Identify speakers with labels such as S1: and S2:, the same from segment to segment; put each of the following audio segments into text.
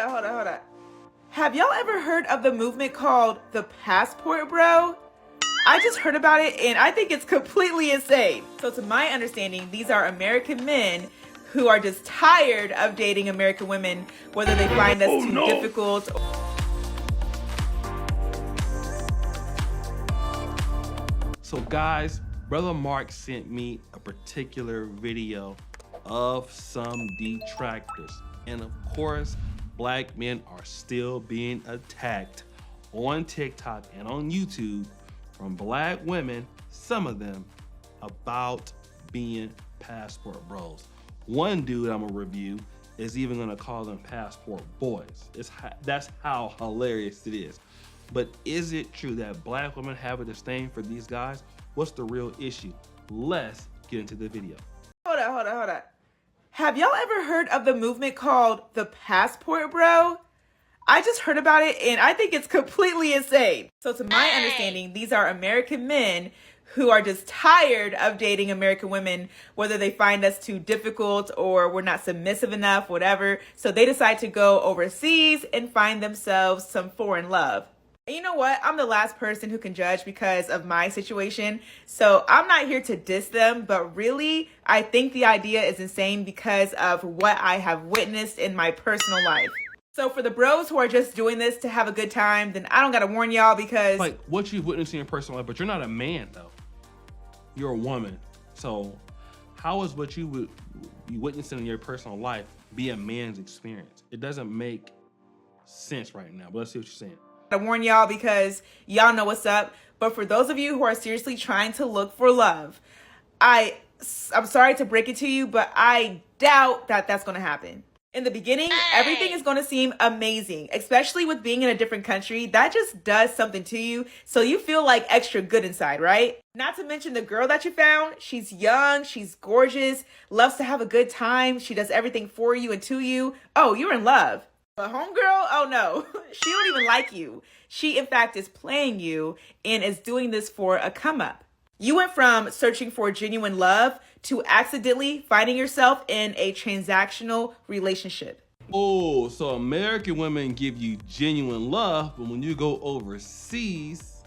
S1: Hold on. Have y'all ever heard of the movement called the passport bro? I just heard about it and I think it's completely insane. So to my understanding, these are American men who are just tired of dating American women, whether they find us too difficult.
S2: So guys, Brother Mark sent me a particular video of some detractors. And of course, black men are still being attacked on TikTok and on YouTube from black women, some of them, about being passport bros. One dude I'm gonna review is even gonna call them passport boys. That's how hilarious it is. But is it true that black women have a disdain for these guys? What's the real issue? Let's get into the video.
S1: Hold on. Have y'all ever heard of the movement called the passport bro? I just heard about it and I think it's completely insane. So to my understanding, these are American men who are just tired of dating American women, whether they find us too difficult or we're not submissive enough, whatever. So they decide to go overseas and find themselves some foreign love. And you know what? I'm the last person who can judge because of my situation. So I'm not here to diss them, but really, I think the idea is insane because of what I have witnessed in my personal life. So for the bros who are just doing this to have a good time, then I don't gotta warn y'all because...
S2: Like, what you've witnessed in your personal life, but you're not a man though. You're a woman. So how is what you witnessed in your personal life be a man's experience? It doesn't make sense right now, but let's see what you're saying.
S1: To warn y'all because y'all know what's up. But for those of you who are seriously trying to look for love, I'm sorry to break it to you, but I doubt that that's going to happen. In the beginning, everything is going to seem amazing, especially with being in a different country. That just does something to you. So you feel like extra good inside, right? Not to mention the girl that you found. She's young. She's gorgeous. Loves to have a good time. She does everything for you and to you. Oh, you're in love. But homegirl, oh no, she don't even like you. She, in fact, is playing you and is doing this for a come up. You went from searching for genuine love to accidentally finding yourself in a transactional relationship.
S2: Oh, so American women give you genuine love, but when you go overseas,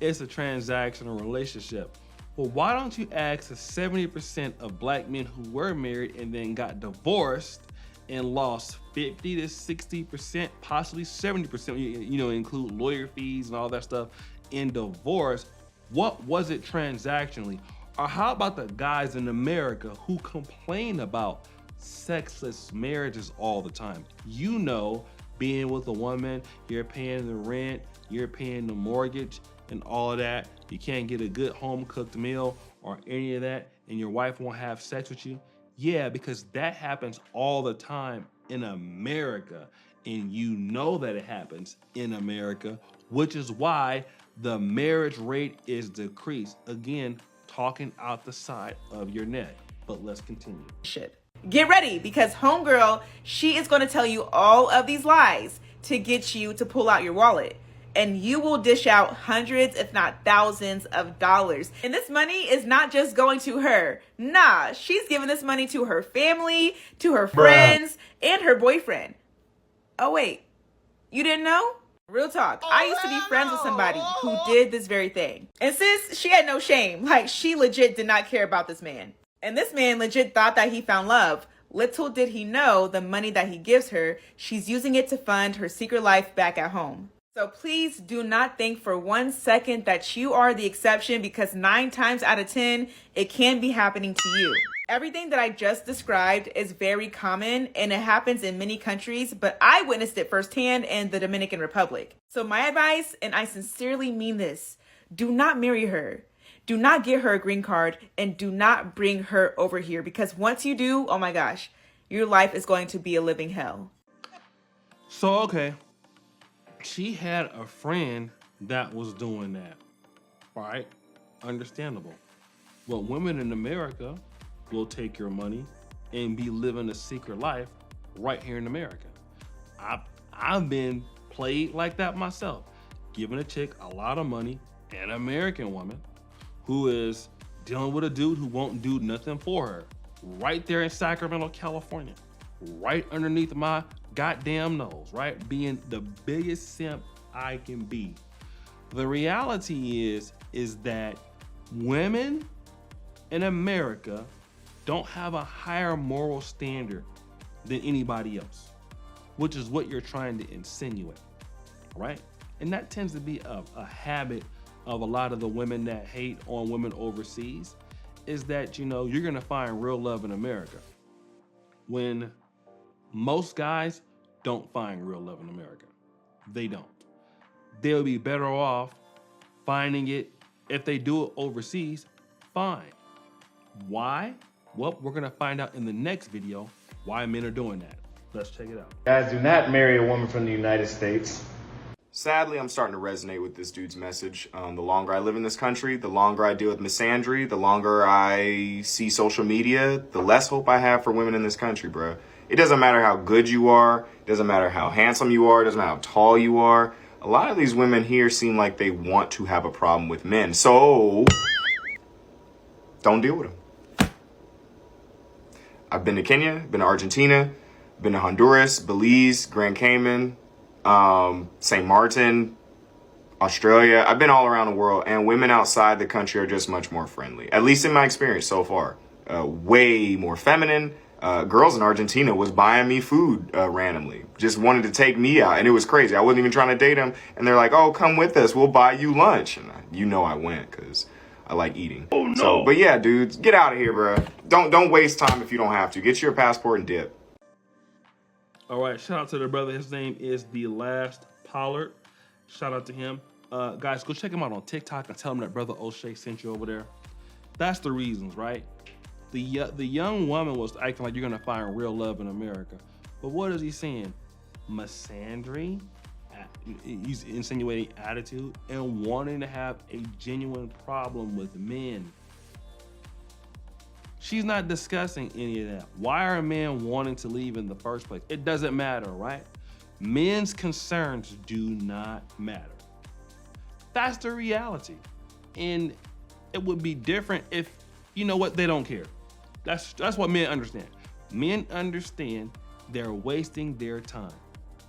S2: it's a transactional relationship. Well, why don't you ask the 70% of black men who were married and then got divorced and lost 50 to 60%, possibly 70%, you know, include lawyer fees and all that stuff in divorce. What was it transactionally? Or how about the guys in America who complain about sexless marriages all the time? You know, being with a woman, you're paying the rent, you're paying the mortgage and all of that. You can't get a good home cooked meal or any of that, and your wife won't have sex with you. Yeah, because that happens all the time in America, and you know that it happens in America, which is why the marriage rate is decreased. Again, talking out the side of your neck, but let's continue.
S1: Get ready because homegirl, she is going to tell you all of these lies to get you to pull out your wallet. And you will dish out hundreds, if not thousands of dollars. And this money is not just going to her. Nah, she's giving this money to her family, to her friends, and her boyfriend. Oh wait, you didn't know? Real talk, I used to be friends with somebody who did this very thing. And sis, she had no shame. Like, she legit did not care about this man. And this man legit thought that he found love. Little did he know the money that he gives her, she's using it to fund her secret life back at home. So please do not think for 1 second that you are the exception because 9 times out of 10, it can be happening to you. Everything that I just described is very common and it happens in many countries, but I witnessed it firsthand in the Dominican Republic. So my advice, and I sincerely mean this, do not marry her. Do not get her a green card and do not bring her over here because once you do, oh my gosh, your life is going to be a living hell.
S2: So, okay. She had a friend that was doing that, right? Understandable. Well, women in America will take your money and be living a secret life right here in America. I've been played like that myself, giving a chick a lot of money, an American woman who is dealing with a dude who won't do nothing for her, right there in Sacramento, California, right underneath my goddamn nose, right? Being the biggest simp I can be. The reality is that women in America don't have a higher moral standard than anybody else, which is what you're trying to insinuate, right? And that tends to be a habit of a lot of the women that hate on women overseas, is that, you know, you're gonna find real love in America when most guys don't find real love in America. They don't. They'll be better off finding it. If they do it overseas, fine. Why? Well, we're gonna find out in the next video why men are doing that. Let's check it out.
S3: Guys, do not marry a woman from the United States.
S4: Sadly, I'm starting to resonate with this dude's message. The longer I live in this country, the longer I deal with misandry, the longer I see social media, the less hope I have for women in this country, bro. It doesn't matter how good you are, it doesn't matter how handsome you are, it doesn't matter how tall you are. A lot of these women here seem like they want to have a problem with men. So, don't deal with them. I've been to Kenya, been to Argentina, been to Honduras, Belize, Grand Cayman, St. Martin, Australia. I've been all around the world, and women outside the country are just much more friendly, at least in my experience so far. Way more feminine. Girls in Argentina was buying me food randomly, just wanted to take me out, and it was crazy. I wasn't even trying to date them, and they're like, "Oh, come with us, we'll buy you lunch." And you know I went because I like eating. Oh no! So, but yeah, dudes, get out of here, bro. Don't waste time if you don't have to. Get your passport and dip.
S2: All right, shout out to the brother. His name is The Last Pollard. Shout out to him. Guys, go check him out on TikTok and tell him that Brother O'Shea sent you over there. That's the reasons, right? The young woman was acting like you're gonna find real love in America. But what is he saying? Misandry, he's insinuating attitude, and wanting to have a genuine problem with men. She's not discussing any of that. Why are men wanting to leave in the first place? It doesn't matter, right? Men's concerns do not matter. That's the reality. And it would be different if, you know what, they don't care. That's what men understand. Men understand they're wasting their time.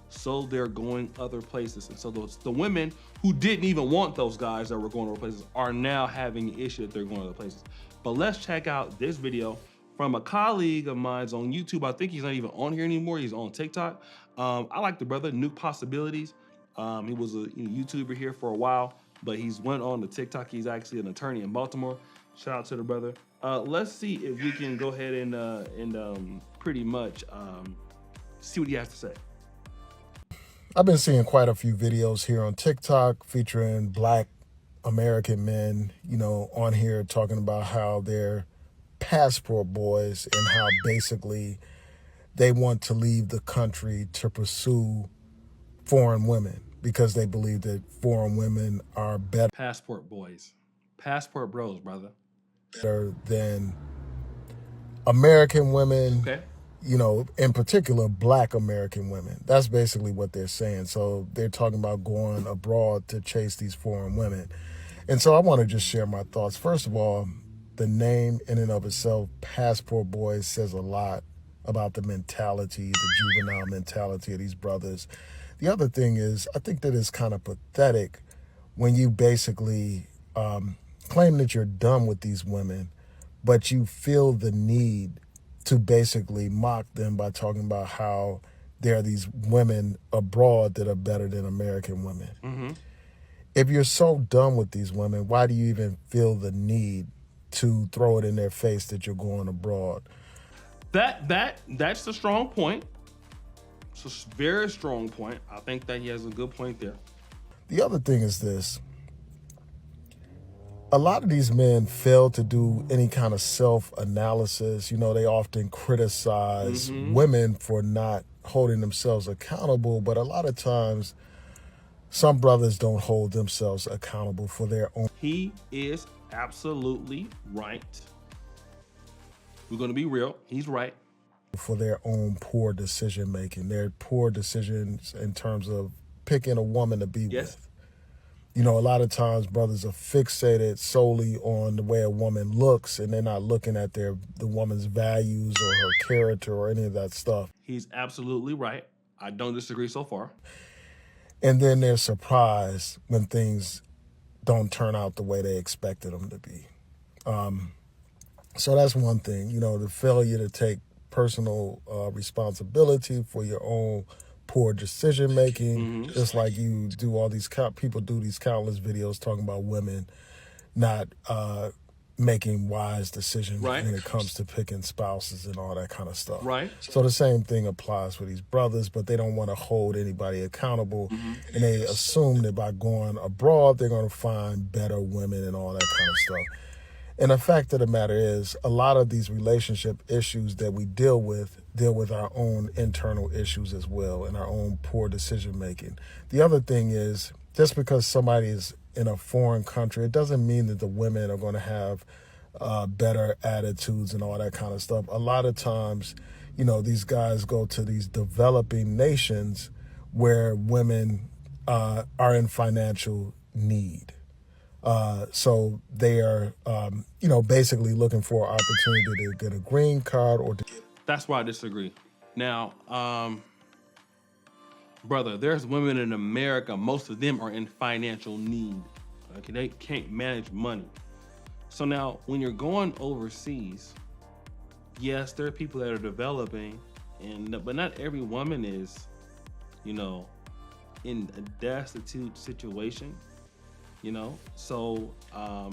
S2: So they're going other places. And so the women who didn't even want those guys that were going other places are now having an issue that they're going other places. But let's check out this video from a colleague of mine on YouTube. I think he's not even on here anymore. He's on TikTok. I like the brother, New Possibilities. He was a YouTuber here for a while, but he's went on to TikTok. He's actually an attorney in Baltimore. Shout out to the brother. Let's see if we can go ahead and pretty much see what he has to say.
S5: I've been seeing quite a few videos here on TikTok featuring Black American men, on here talking about how they're passport boys and how basically they want to leave the country to pursue foreign women because they believe that foreign women are better.
S2: Passport boys. Passport bros, brother.
S5: Better than American women.
S2: Okay.
S5: In particular, Black American women. That's basically what they're saying. So they're talking about going abroad to chase these foreign women. And so I want to just share my thoughts. First of all, the name in and of itself, Passport Boys, says a lot about the mentality, the juvenile mentality of these brothers. The other thing is, I think that it's kind of pathetic when you basically claim that you're done with these women, but you feel the need to basically mock them by talking about how there are these women abroad that are better than American women. Mm-hmm. If you're so done with these women, why do you even feel the need to throw it in their face that you're going abroad?
S2: That's a strong point. It's a very strong point. I think that he has a good point there.
S5: The other thing is this. A lot of these men fail to do any kind of self-analysis. They often criticize women for not holding themselves accountable, but a lot of times some brothers don't hold themselves accountable for their own.
S2: He is absolutely right. We're going to be real. He's right.
S5: For their own poor decision making, their poor decisions in terms of picking a woman to be with. A lot of times brothers are fixated solely on the way a woman looks, and they're not looking at the woman's values or her character or any of that stuff.
S2: He's absolutely right. I don't disagree so far.
S5: And then they're surprised when things don't turn out the way they expected them to be. So that's one thing, you know, the failure to take personal responsibility for your own poor decision making. Just like you do all these people do these countless videos talking about women not making wise decisions
S2: Right.
S5: when it comes to picking spouses and all that kind of stuff.
S2: Right.
S5: So the same thing applies for these brothers, but they don't want to hold anybody accountable. And they assume that by going abroad, they're going to find better women and all that kind of stuff. And the fact of the matter is, a lot of these relationship issues that we deal with our own internal issues as well and our own poor decision making. The other thing is, just because somebody is in a foreign country, it doesn't mean that the women are going to have better attitudes and all that kind of stuff. A lot of times, you know, these guys go to these developing nations where women are in financial need. So they are, you know, basically looking for an opportunity to get a green card or to get...
S2: That's why I disagree. Now, brother, there's women in America, most of them are in financial need. Okay, they can't manage money. So now, when you're going overseas, yes, there are people that are developing, but not every woman is, you know, in a destitute situation. You know, so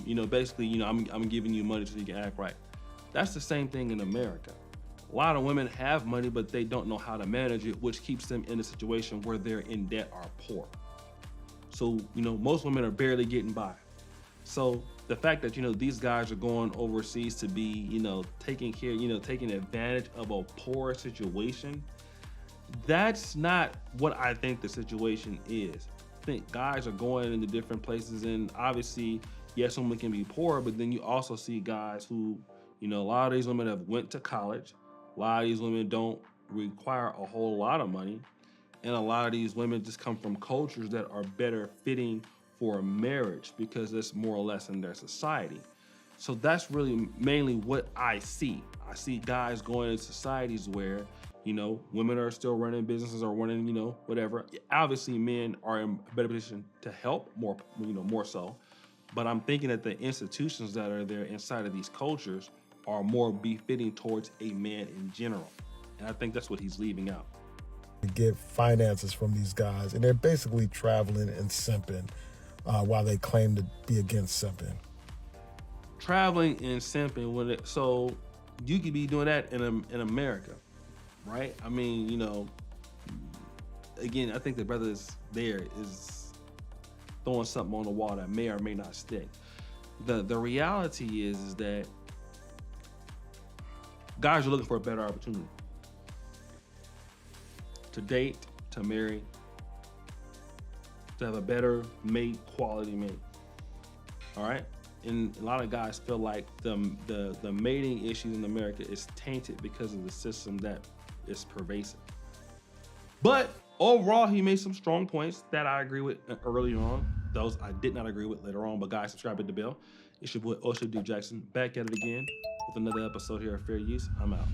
S2: you know, basically, you know, I'm giving you money so you can act right. That's the same thing in America. A lot of women have money, but they don't know how to manage it, which keeps them in a situation where they're in debt or poor. So, you know, most women are barely getting by. So the fact that, you know, these guys are going overseas to be, you know, taking advantage of a poor situation, that's not what I think the situation is. I think guys are going into different places, and obviously, yes, women can be poor, but then you also see guys who, you know, a lot of these women have went to college. A lot of these women don't require a whole lot of money. And a lot of these women just come from cultures that are better fitting for a marriage because it's more or less in their society. So that's really mainly what I see. I see guys going into societies where, you know, women are still running businesses or running, you know, whatever. Obviously, men are in a better position to help more, you know, more so. But I'm thinking that the institutions that are there inside of these cultures are more befitting towards a man in general. And I think that's what he's leaving out.
S5: Get finances from these guys, and they're basically traveling and simping while they claim to be against simping.
S2: Traveling and simping, so you could be doing that in America, right? I mean, you know, again, I think the brothers there is throwing something on the wall that may or may not stick. The reality is that guys are looking for a better opportunity. To date, to marry, to have a better mate, quality mate. All right? And a lot of guys feel like the mating issues in America is tainted because of the system that is pervasive. But overall, he made some strong points that I agree with early on. Those I did not agree with later on, but guys, subscribe to the bell. It's your boy, Osha D. Jackson, back at it again with another episode here of Fair Use. I'm out.